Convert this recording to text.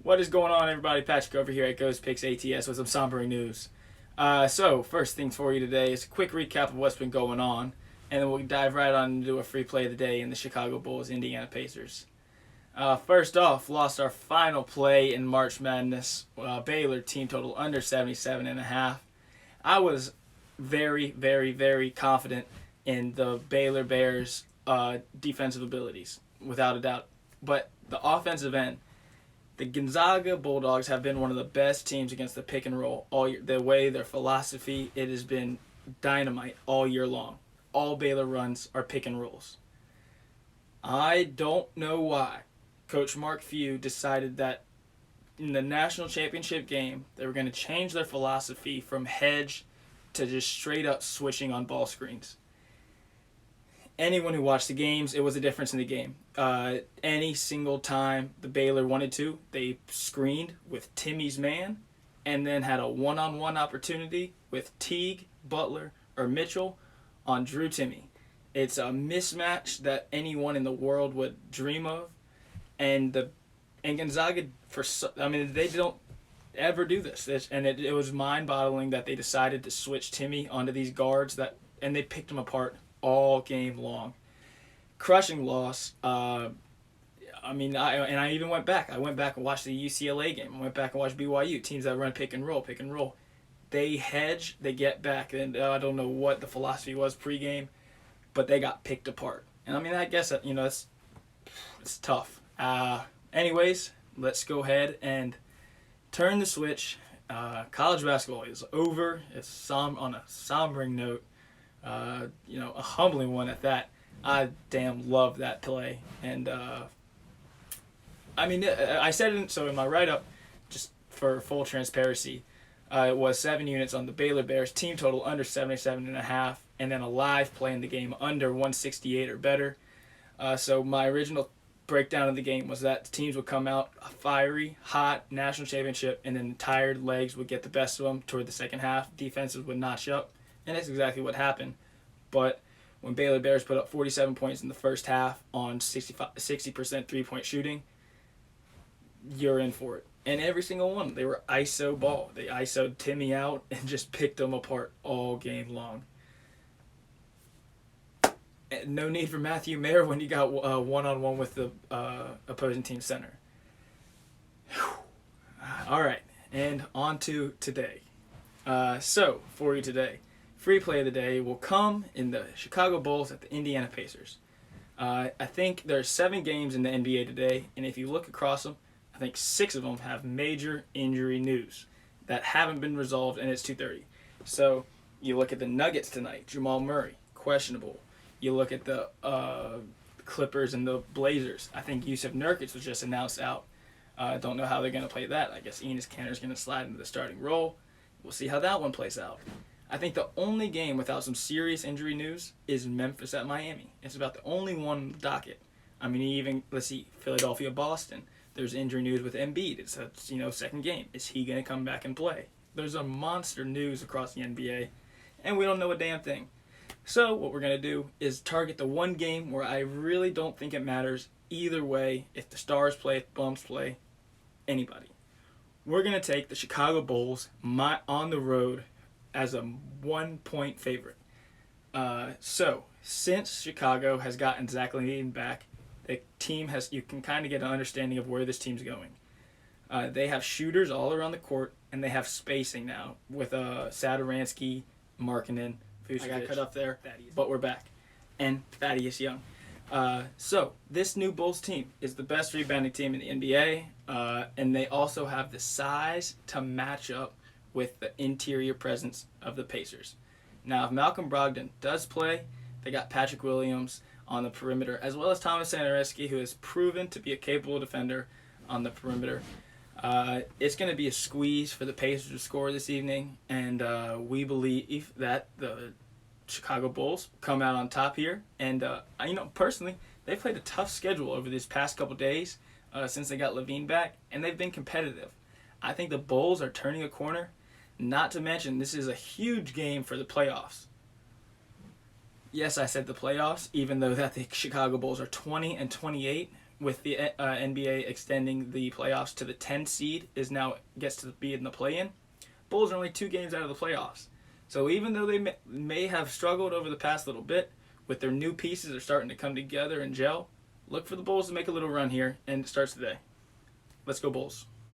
What is going on, everybody? Patrick over here at GhostPicks ATS with some sombering news. So, first thing for you today is a quick recap of what's been going on, and then we'll dive right on into a free play of the day in the Chicago Bulls Indiana Pacers. First off, lost our final play in March Madness. Baylor team total under 77.5. I was very, very, very confident in the Baylor Bears' defensive abilities, without a doubt. But the offensive end, the Gonzaga Bulldogs have been one of the best teams against the pick and roll all year. The way their philosophy, it has been dynamite all year long. All Baylor runs are pick and rolls. I don't know why Coach Mark Few decided that in the national championship game they were going to change their philosophy from hedge to just straight up switching on ball screens. Anyone who watched the games, it was a difference in the game. Any single time the Baylor wanted to, they screened with Timmy's man and then had a one-on-one opportunity with Teague, Butler, or Mitchell on Drew Timme. It's a mismatch that anyone in the world would dream of. And Gonzaga, they don't ever do this. It was mind-boggling that they decided to switch Timme onto these guards, and they picked them apart all game long. Crushing loss. I even went back. I went back and watched the UCLA game. I went back and watched BYU, teams that run pick and roll. They hedge, they get back, and I don't know what the philosophy was pregame, but they got picked apart. And I guess that, it's tough. Anyways, let's go ahead and turn the switch. College basketball is over. It's on a sombering note. A humbling one at that. I damn love that play. And, I said it, so in my write-up, just for full transparency, it was 7 units on the Baylor Bears, team total under 77.5, and then a live play in the game under 168 or better. So my original breakdown of the game was that the teams would come out fiery, hot, national championship, and then tired legs would get the best of them toward the second half. Defenses would notch up. And that's exactly what happened. But when Baylor Bears put up 47 points in the first half on 60% three-point shooting, you're in for it. And every single one, they were ISO ball. They ISO'd Timme out and just picked them apart all game long. And no need for Matthew Mayer when you got one-on-one with the opposing team center. All right, and on to today. So, for you today, free play of the day will come in the Chicago Bulls at the Indiana Pacers. I think there's 7 games in the NBA today, and if you look across them, I think 6 of them have major injury news that haven't been resolved, and it's 2:30. So you look at the Nuggets tonight, Jamal Murray, questionable. You look at the Clippers and the Blazers. I think Yusuf Nurkic was just announced out. I don't know how they're going to play that. I guess Enes Kanter's going to slide into the starting role. We'll see how that one plays out. I think the only game without some serious injury news is Memphis at Miami. It's about the only one on the docket. Let's see, Philadelphia-Boston. There's injury news with Embiid. It's a second game. Is he going to come back and play? There's a monster news across the NBA, and we don't know a damn thing. So what we're going to do is target the one game where I really don't think it matters either way if the Stars play, if the Bums play, anybody. We're going to take the Chicago Bulls on the road as a 1-point favorite. So since Chicago has gotten Zach LaVine back, the team you can kind of get an understanding of where this team's going. They have shooters all around the court, and they have spacing now with Satoransky, Markkanen, Vucevic. I got cut off there, but we're back. And Thaddeus Young. So this new Bulls team is the best rebounding team in the NBA, and they also have the size to match up with the interior presence of the Pacers. Now, if Malcolm Brogdon does play, they got Patrick Williams on the perimeter, as well as Thomas Satoransky, who has proven to be a capable defender on the perimeter. It's going to be a squeeze for the Pacers to score this evening, and we believe that the Chicago Bulls come out on top here. And, personally, they've played a tough schedule over these past couple days since they got LaVine back, and they've been competitive. I think the Bulls are turning a corner, not to mention this is a huge game for the playoffs. Yes, I said the playoffs, even though that the Chicago Bulls are 20-28 with the NBA extending the playoffs to the 10 seed is now gets to be in the play-in. Bulls are only 2 games out of the playoffs. So even though they may have struggled over the past little bit, with their new pieces are starting to come together and gel, look for the Bulls to make a little run here, and it starts today. Let's go Bulls.